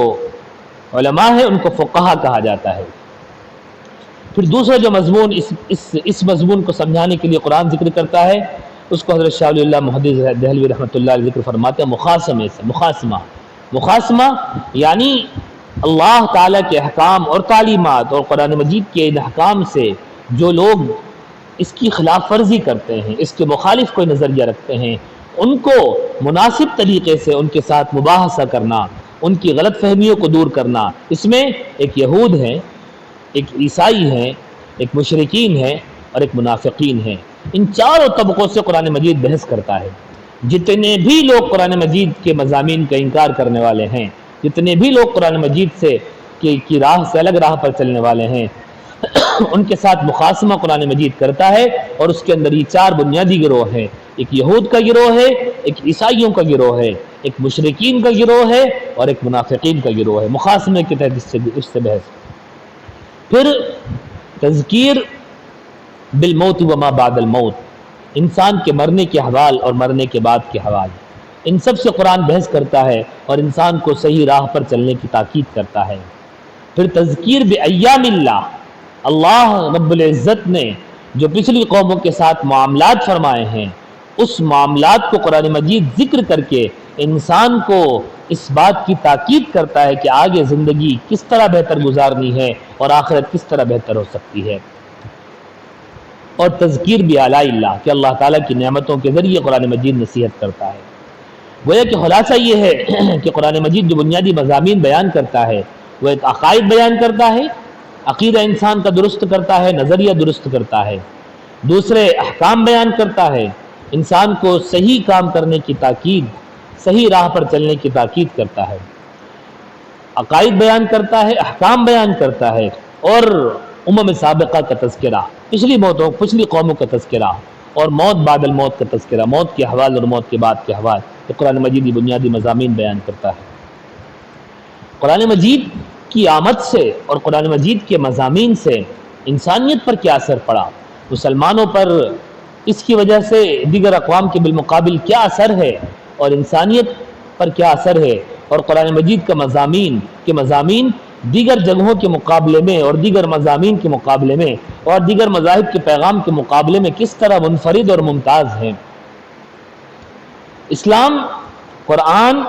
علماء ہیں ان کو فقہا کہا جاتا ہے۔ پھر دوسرا جو مضمون اس مضمون کو سمجھانے کے لیے قرآن ذکر کرتا ہے، اس کو حضرت شاہ ولی اللہ محدث دہلوی رحمۃ اللہ علیہ ذکر فرماتے ہیں مخاصمے سے۔ مخاصمہ یعنی اللہ تعالیٰ کے احکام اور تعلیمات اور قرآن مجید کے ان احکام سے جو لوگ اس کی خلاف ورزی کرتے ہیں، اس کے مخالف کوئی نظریہ رکھتے ہیں، ان کو مناسب طریقے سے ان کے ساتھ مباحثہ کرنا، ان کی غلط فہمیوں کو دور کرنا۔ اس میں ایک یہود ہیں، ایک عیسائی ہیں، ایک مشرکین ہیں اور ایک منافقین ہیں۔ ان چاروں طبقوں سے قرآن مجید بحث کرتا ہے۔ جتنے بھی لوگ قرآن مجید کے مضامین کا انکار کرنے والے ہیں، جتنے بھی لوگ قرآن مجید سے کی راہ سے الگ راہ پر چلنے والے ہیں، ان کے ساتھ مخاصمہ قرآن مجید کرتا ہے۔ اور اس کے اندر یہ چار بنیادی گروہ ہیں، ایک یہود کا گروہ ہے، ایک عیسائیوں کا گروہ ہے، ایک مشرکین کا گروہ ہے اور ایک منافقین کا گروہ ہے، مخاصمے کے تحت اس سے بحث۔ پھر تذکیر بالموت وما بعد الموت، انسان کے مرنے کے حوال اور مرنے کے بعد کے حوال، ان سب سے قرآن بحث کرتا ہے اور انسان کو صحیح راہ پر چلنے کی تاکید کرتا ہے۔ پھر تذکیر بایام اللہ، اللہ رب العزت نے جو پچھلی قوموں کے ساتھ معاملات فرمائے ہیں، اس معاملات کو قرآن مجید ذکر کر کے انسان کو اس بات کی تاکید کرتا ہے کہ آگے زندگی کس طرح بہتر گزارنی ہے اور آخرت کس طرح بہتر ہو سکتی ہے۔ اور تذکیر بآلاء اللہ، کہ اللہ تعالیٰ کی نعمتوں کے ذریعے قرآن مجید نصیحت کرتا ہے۔ گویا کہ خلاصہ یہ ہے کہ قرآن مجید جو بنیادی مضامین بیان کرتا ہے وہ ایک عقائد بیان کرتا ہے، عقیدہ انسان کا درست کرتا ہے، نظریہ درست کرتا ہے۔ دوسرے احکام بیان کرتا ہے، انسان کو صحیح کام کرنے کی تاکید، صحیح راہ پر چلنے کی تاکید کرتا ہے۔ عقائد بیان کرتا ہے، احکام بیان کرتا ہے، اور سابقہ کا تذکرہ، پچھلی قوموں کا تذکرہ، اور موت بعد الموت کا تذکرہ، موت کے حوال اور موت کے بعد کے حوال، یہ قرآن مجید کی بنیادی مضامین بیان کرتا ہے۔ قرآن مجید کی آمد سے اور قرآن مجید کے مضامین سے انسانیت پر کیا اثر پڑا، مسلمانوں پر اس کی وجہ سے دیگر اقوام کے بالمقابل کیا اثر ہے، اور انسانیت پر کیا اثر ہے، اور قرآن مجید کا مضامین دیگر جگہوں کے مقابلے میں اور دیگر مضامین کے مقابلے میں اور دیگر مذاہب کے پیغام کے مقابلے میں کس طرح منفرد اور ممتاز ہیں۔ اسلام، قرآن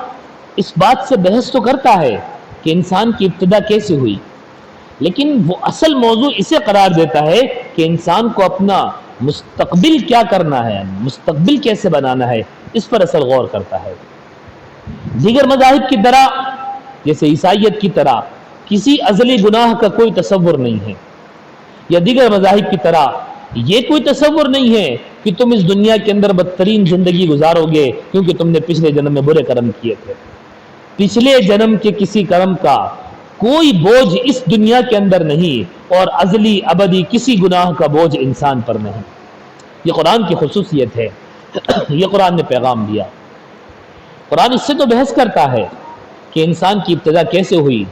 اس بات سے بحث تو کرتا ہے کہ انسان کی ابتدا کیسے ہوئی، لیکن وہ اصل موضوع اسے قرار دیتا ہے کہ انسان کو اپنا مستقبل کیا کرنا ہے، مستقبل کیسے بنانا ہے، اس پر اصل غور کرتا ہے۔ دیگر مذاہب کی طرح، جیسے عیسائیت کی طرح، کسی ازلی گناہ کا کوئی تصور نہیں ہے، یا دیگر مذاہب کی طرح یہ کوئی تصور نہیں ہے کہ تم اس دنیا کے اندر بدترین زندگی گزارو گے کیونکہ تم نے پچھلے جنم میں برے کرم کیے تھے۔ پچھلے جنم کے کسی کرم کا کوئی بوجھ اس دنیا کے اندر نہیں، اور ازلی ابدی کسی گناہ کا بوجھ انسان پر نہیں۔ یہ قرآن کی خصوصیت ہے، یہ قرآن نے پیغام دیا۔ قرآن اس سے تو بحث کرتا ہے کہ انسان کی ابتدا کیسے ہوئی،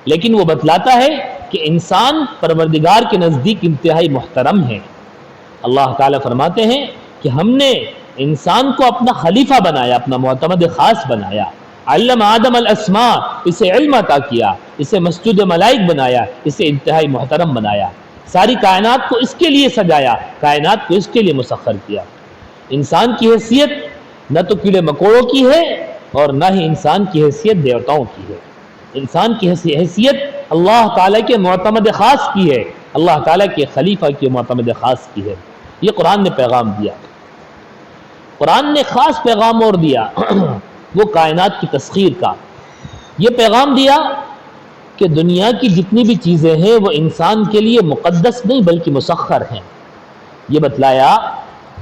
لیکن وہ بتلاتا ہے کہ انسان پروردگار کے نزدیک انتہائی محترم ہے۔ اللہ تعالیٰ فرماتے ہیں کہ ہم نے انسان کو اپنا خلیفہ بنایا، اپنا معتمد خاص بنایا۔ علم آدم الاسماء، اسے علم عطا کیا، اسے مسجود ملائک بنایا، اسے انتہائی محترم بنایا، ساری کائنات کو اس کے لیے سجایا، کائنات کو اس کے لیے مسخر کیا۔ انسان کی حیثیت نہ تو کیڑے مکوڑوں کی ہے اور نہ ہی انسان کی حیثیت دیوتاؤں کی ہے۔ انسان کی حیثیت اللہ تعالیٰ کے معتمد خاص کی ہے، اللہ تعالیٰ کے خلیفہ کے معتمد خاص کی ہے۔ یہ قرآن نے پیغام دیا۔ قرآن نے خاص پیغام اور دیا، وہ کائنات کی تسخیر کا۔ یہ پیغام دیا کہ دنیا کی جتنی بھی چیزیں ہیں وہ انسان کے لیے مقدس نہیں بلکہ مسخر ہیں۔ یہ بتلایا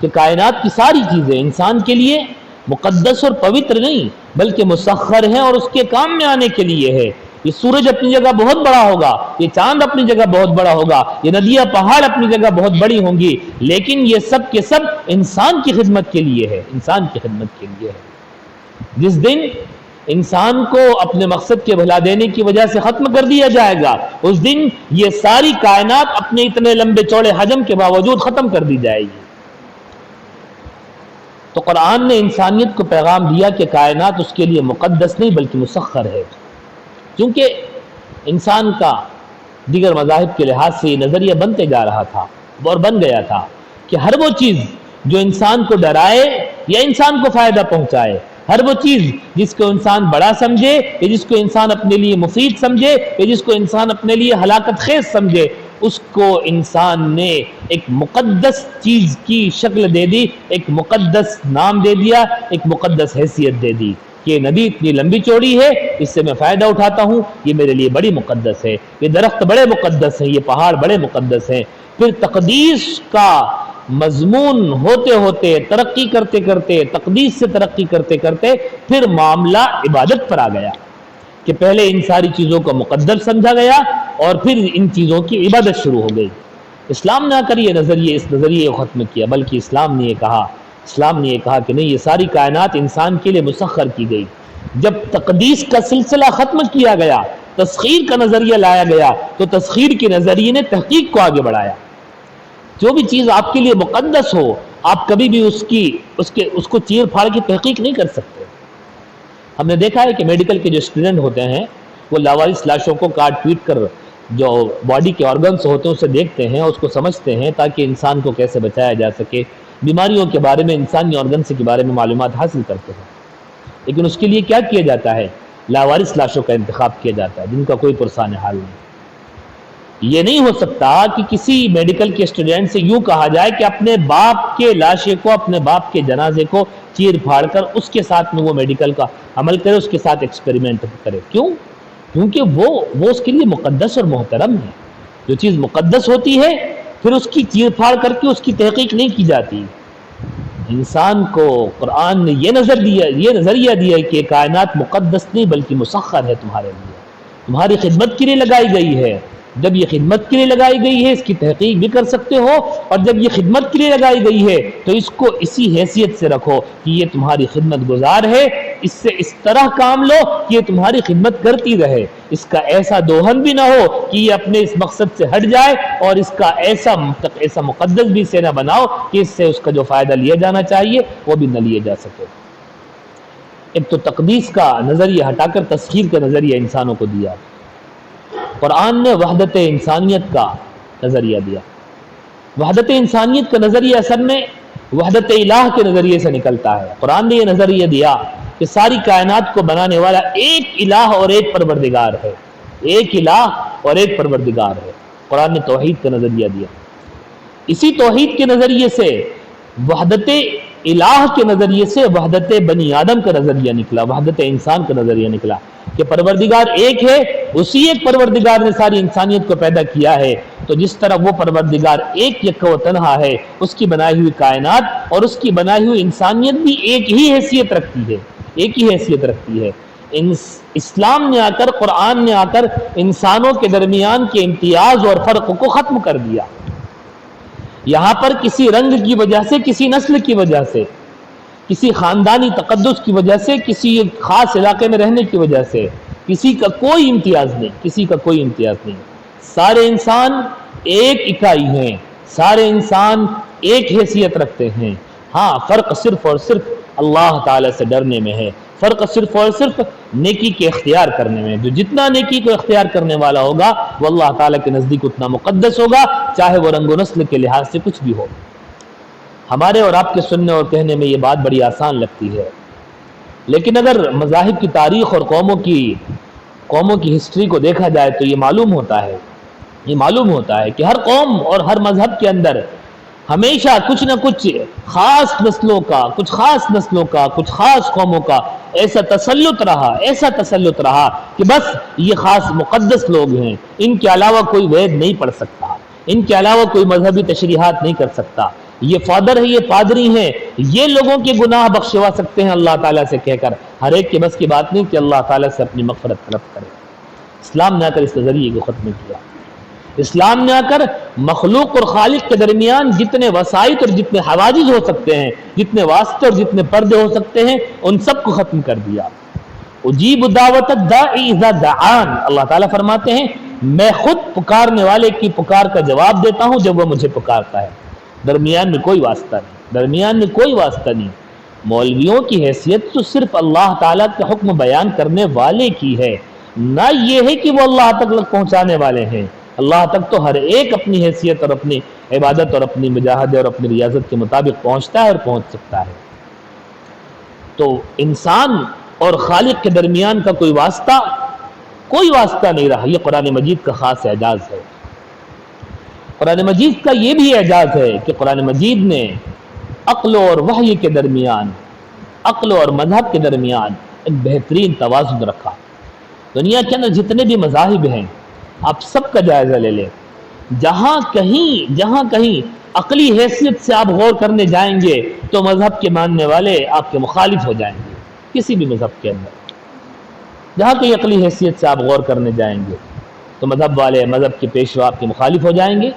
کہ کائنات کی ساری چیزیں انسان کے لیے مقدس اور پوتر نہیں بلکہ مسخر ہیں اور اس کے کام میں آنے کے لیے ہے۔ یہ سورج اپنی جگہ بہت بڑا ہوگا، یہ چاند اپنی جگہ بہت بڑا ہوگا، یہ ندیاں پہاڑ اپنی جگہ بہت بڑی ہوں گی، لیکن یہ سب کے سب انسان کی خدمت کے لیے ہے، انسان کی خدمت کے لیے ہے۔ جس دن انسان کو اپنے مقصد کے بھلا دینے کی وجہ سے ختم کر دیا جائے گا، اس دن یہ ساری کائنات اپنے اتنے لمبے چوڑے حجم کے باوجود ختم کر دی جائے گی۔ تو قرآن نے انسانیت کو پیغام دیا کہ کائنات اس کے لیے مقدس نہیں بلکہ مسخر ہے۔ کیونکہ انسان کا دیگر مذاہب کے لحاظ سے یہ نظریہ بنتے جا رہا تھا اور بن گیا تھا کہ ہر وہ چیز جو انسان کو ڈرائے یا انسان کو فائدہ پہنچائے، ہر وہ چیز جس کو انسان بڑا سمجھے یا جس کو انسان اپنے لیے مفید سمجھے یا جس کو انسان اپنے لیے ہلاکت خیز سمجھے، اس کو انسان نے ایک مقدس چیز کی شکل دے دی، ایک مقدس نام دے دیا، ایک مقدس حیثیت دے دی کہ یہ ندی اتنی لمبی چوڑی ہے، اس سے میں فائدہ اٹھاتا ہوں، یہ میرے لیے بڑی مقدس ہے، یہ درخت بڑے مقدس ہیں، یہ پہاڑ بڑے مقدس ہیں۔ پھر تقدیس کا مضمون ہوتے ہوتے، ترقی کرتے کرتے، تقدیس سے ترقی کرتے کرتے پھر معاملہ عبادت پر آ گیا کہ پہلے ان ساری چیزوں کو مقدس سمجھا گیا اور پھر ان چیزوں کی عبادت شروع ہو گئی۔ اسلام نے آ کر اس نظریے کو ختم کیا، بلکہ اسلام نے یہ کہا کہ نہیں، یہ ساری کائنات انسان کے لیے مسخر کی گئی، جب تقدیس کا سلسلہ ختم کیا گیا، تسخیر کا نظریہ لایا گیا، تو تسخیر کے نظریے نے تحقیق کو آگے بڑھایا۔ جو بھی چیز آپ کے لیے مقدس ہو، آپ کبھی بھی اس کو چیر پھاڑ کی تحقیق نہیں کر سکتے۔ ہم نے دیکھا ہے کہ میڈیکل کے جو اسٹوڈنٹ ہوتے ہیں وہ لاوارث لاشوں کو کاٹ پیٹ کر جو باڈی کے آرگنس ہوتے ہیں اسے دیکھتے ہیں، اس کو سمجھتے ہیں تاکہ انسان کو کیسے بچایا جا سکے، بیماریوں کے بارے میں، انسانی آرگنس کے بارے میں معلومات حاصل کرتے ہیں۔ لیکن اس کے لیے کیا کیا جاتا ہے؟ لاوارث لاشوں کا انتخاب کیا جاتا ہے جن کا کوئی پرسان حال نہیں۔ یہ نہیں ہو سکتا کہ کسی میڈیکل کے اسٹوڈنٹ سے یوں کہا جائے کہ اپنے باپ کے لاشے کو، اپنے باپ کے جنازے کو چیر پھاڑ کر اس کے ساتھ میں وہ میڈیکل کا عمل کرے، اس کے ساتھ ایکسپیریمنٹ کرے۔ کیوں؟ کیونکہ وہ اس کے لیے مقدس اور محترم ہے۔ جو چیز مقدس ہوتی ہے پھر اس کی چیر پھاڑ کر کے اس کی تحقیق نہیں کی جاتی۔ انسان کو قرآن نے یہ نظریہ دیا ہے کہ کائنات مقدس نہیں بلکہ مسخر ہے، تمہارے لیے، تمہاری خدمت کے لیے لگائی گئی ہے۔ جب یہ خدمت کے لیے لگائی گئی ہے اس کی تحقیق بھی کر سکتے ہو، اور جب یہ خدمت کے لیے لگائی گئی ہے تو اس کو اسی حیثیت سے رکھو کہ یہ تمہاری خدمت گزار ہے، اس سے اس طرح کام لو کہ یہ تمہاری خدمت کرتی رہے، اس کا ایسا دوہن بھی نہ ہو کہ یہ اپنے اس مقصد سے ہٹ جائے، اور اس کا ایسا مقدس بھی سے نہ بناؤ کہ اس سے اس کا جو فائدہ لیا جانا چاہیے وہ بھی نہ لیا جا سکے۔ ایک تو تقدیس کا نظریہ ہٹا کر تسخیر کا نظریہ انسانوں کو دیا۔ قرآن نے وحدت انسانیت کا نظریہ دیا۔ وحدت انسانیت کا نظریہ اصل میں وحدت الہ کے نظریے سے نکلتا ہے۔ قرآن نے یہ نظریہ دیا کہ ساری کائنات کو بنانے والا ایک الہ اور ایک پروردگار ہے، ایک الہ اور ایک پروردگار ہے۔ قرآن نے توحید کا نظریہ دیا۔ اسی توحید کے نظریے سے، وحدت الہ کے نظریے سے وحدت بنی آدم کا نظریہ نکلا، وحدت انسان کا نظریہ نکلا کہ پروردگار ایک ہے، اسی ایک پروردگار نے ساری انسانیت کو پیدا کیا ہے۔ تو جس طرح وہ پروردگار ایک یکا و تنہا ہے، اس کی بنائی ہوئی کائنات اور اس کی بنائی ہوئی انسانیت بھی ایک ہی حیثیت رکھتی ہے، ایک ہی حیثیت رکھتی ہے۔ اسلام نے آ کر، قرآن نے آ کر انسانوں کے درمیان کے امتیاز اور فرق کو ختم کر دیا۔ یہاں پر کسی رنگ کی وجہ سے، کسی نسل کی وجہ سے، کسی خاندانی تقدس کی وجہ سے، کسی خاص علاقے میں رہنے کی وجہ سے کسی کا کوئی امتیاز نہیں، کسی کا کوئی امتیاز نہیں۔ سارے انسان ایک اکائی ہیں، سارے انسان ایک حیثیت رکھتے ہیں۔ ہاں، فرق صرف اور صرف اللہ تعالیٰ سے ڈرنے میں ہے، فرق صرف اور صرف نیکی کے اختیار کرنے میں۔ جو جتنا نیکی کو اختیار کرنے والا ہوگا وہ اللہ تعالیٰ کے نزدیک اتنا مقدس ہوگا، چاہے وہ رنگ و نسل کے لحاظ سے کچھ بھی ہو۔ ہمارے اور آپ کے سننے اور کہنے میں یہ بات بڑی آسان لگتی ہے، لیکن اگر مذاہب کی تاریخ اور قوموں کی ہسٹری کو دیکھا جائے تو یہ معلوم ہوتا ہے کہ ہر قوم اور ہر مذہب کے اندر ہمیشہ کچھ نہ کچھ خاص نسلوں کا، کچھ خاص قوموں کا ایسا تسلط رہا کہ بس یہ خاص مقدس لوگ ہیں، ان کے علاوہ کوئی وید نہیں پڑھ سکتا، ان کے علاوہ کوئی مذہبی تشریحات نہیں کر سکتا، یہ فادر ہے، یہ پادری ہیں، یہ لوگوں کے گناہ بخشوا سکتے ہیں اللہ تعالیٰ سے کہہ کر۔ ہر ایک کے بس کی بات نہیں کہ اللہ تعالیٰ سے اپنی مغفرت طلب کرے۔ اسلام نے آ کر اس نظریے کو ختم کیا۔ اسلام نے آ کر مخلوق اور خالق کے درمیان جتنے وسائط اور جتنے حواجز ہو سکتے ہیں، جتنے واسطے اور جتنے پردے ہو سکتے ہیں، ان سب کو ختم کر دیا۔ اجیب دعوت الداعی اذا دعان، اللہ تعالیٰ فرماتے ہیں میں خود پکارنے والے کی پکار کا جواب دیتا ہوں جب وہ مجھے پکارتا ہے۔ درمیان میں کوئی واسطہ نہیں۔ مولویوں کی حیثیت تو صرف اللہ تعالیٰ کے حکم بیان کرنے والے کی ہے، نہ یہ ہے کہ وہ اللہ تک پہنچانے والے ہیں۔ اللہ تک تو ہر ایک اپنی حیثیت اور اپنی عبادت اور اپنی مجاہدے اور اپنی ریاضت کے مطابق پہنچتا ہے اور پہنچ سکتا ہے۔ تو انسان اور خالق کے درمیان کا کوئی واسطہ نہیں رہا۔ یہ قرآن مجید کا خاص اعجاز ہے۔ قرآن مجید کا یہ بھی اعجاز ہے کہ قرآن مجید نے عقل اور وحی کے درمیان، عقل اور مذہب کے درمیان ایک بہترین توازن رکھا۔ دنیا کے اندر جتنے بھی مذاہب ہیں آپ سب کا جائزہ لے لیں، جہاں کہیں عقلی حیثیت سے آپ غور کرنے جائیں گے تو مذہب کے ماننے والے آپ کے مخالف ہو جائیں گے۔ کسی بھی مذہب کے اندر جہاں کہیں عقلی حیثیت سے آپ غور کرنے جائیں گے تو مذہب والے، مذہب کے پیشوا آپ کے مخالف ہو جائیں گے۔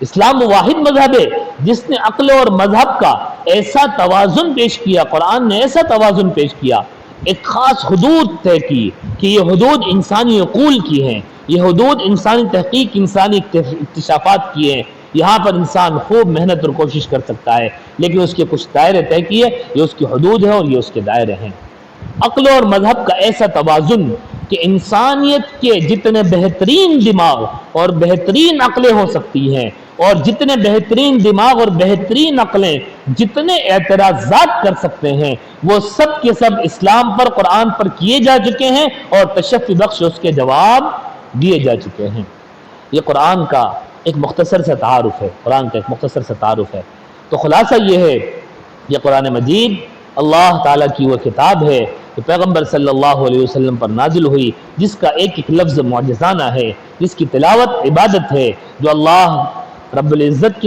اسلام وہ واحد مذہب ہے جس نے عقل اور مذہب کا ایسا توازن پیش کیا، قرآن نے ایسا توازن پیش کیا، ایک خاص حدود طے کی کہ یہ حدود انسانی عقول کی ہیں، یہ حدود انسانی تحقیق، انسانی اکتشافات کی ہیں. یہاں پر انسان خوب محنت اور کوشش کر سکتا ہے، لیکن اس کے کچھ دائرے طے کیے، یہ اس کی حدود ہیں اور یہ اس کے دائرے ہیں. عقل اور مذہب کا ایسا توازن کہ انسانیت کے جتنے بہترین دماغ اور بہترین عقلیں ہو سکتی ہیں، اور جتنے بہترین دماغ اور بہترین عقلیں جتنے اعتراضات کر سکتے ہیں، وہ سب کے سب اسلام پر، قرآن پر کیے جا چکے ہیں اور تشفی بخش اس کے جواب دیے جا چکے ہیں. یہ قرآن کا ایک مختصر سا تعارف ہے، قرآن کا ایک مختصر سا تعارف ہے. تو خلاصہ یہ ہے، یہ قرآن مجید اللہ تعالیٰ کی وہ کتاب ہے کہ پیغمبر صلی اللہ علیہ وسلم پر نازل ہوئی، جس کا ایک ایک لفظ معجزانہ ہے، جس کی تلاوت عبادت ہے، جو اللہ رب العزت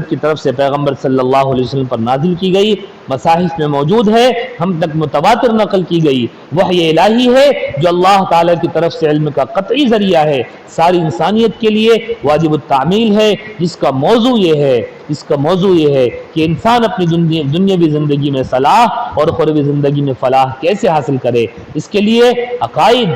کی طرف سے پیغمبر صلی اللہ علیہ وسلم پر نازل کی گئی، مصاحف میں موجود ہے، ہم تک متواتر نقل کی گئی، وحی الہی ہے جو اللہ تعالیٰ کی طرف سے علم کا قطعی ذریعہ ہے، ساری انسانیت کے لیے واجب التعمیل ہے، جس کا موضوع یہ ہے کہ انسان اپنی دنیاوی زندگی میں صلاح اور اخروی زندگی میں فلاح کیسے حاصل کرے. اس کے لیے عقائد،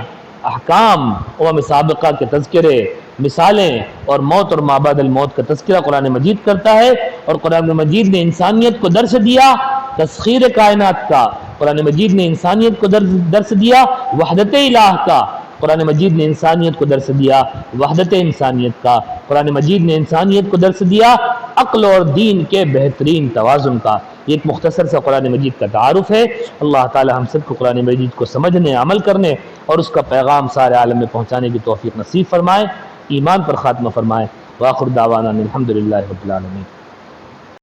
احکام و مسابقہ کے تذکرے، مثالیں اور موت اور ما بعد الموت کا تذکرہ قرآن مجید کرتا ہے. اور قرآن مجید نے انسانیت کو درس دیا تسخیر کائنات کا، قرآن مجید نے انسانیت کو درس دیا وحدت الہ کا، قرآن مجید نے انسانیت کو درس دیا وحدت انسانیت کا، قرآن مجید نے انسانیت کو درس دیا عقل اور دین کے بہترین توازن کا. یہ ایک مختصر سا قرآن مجید کا تعارف ہے. اللہ تعالی ہم سب کو قرآن مجید کو سمجھنے، عمل کرنے اور اس کا پیغام سارے عالم میں پہنچانے کی توفیق نصیب فرمائے، ایمان پر خاتمہ فرمائے. وآخر دعوانا الحمدللہ رب العالمین.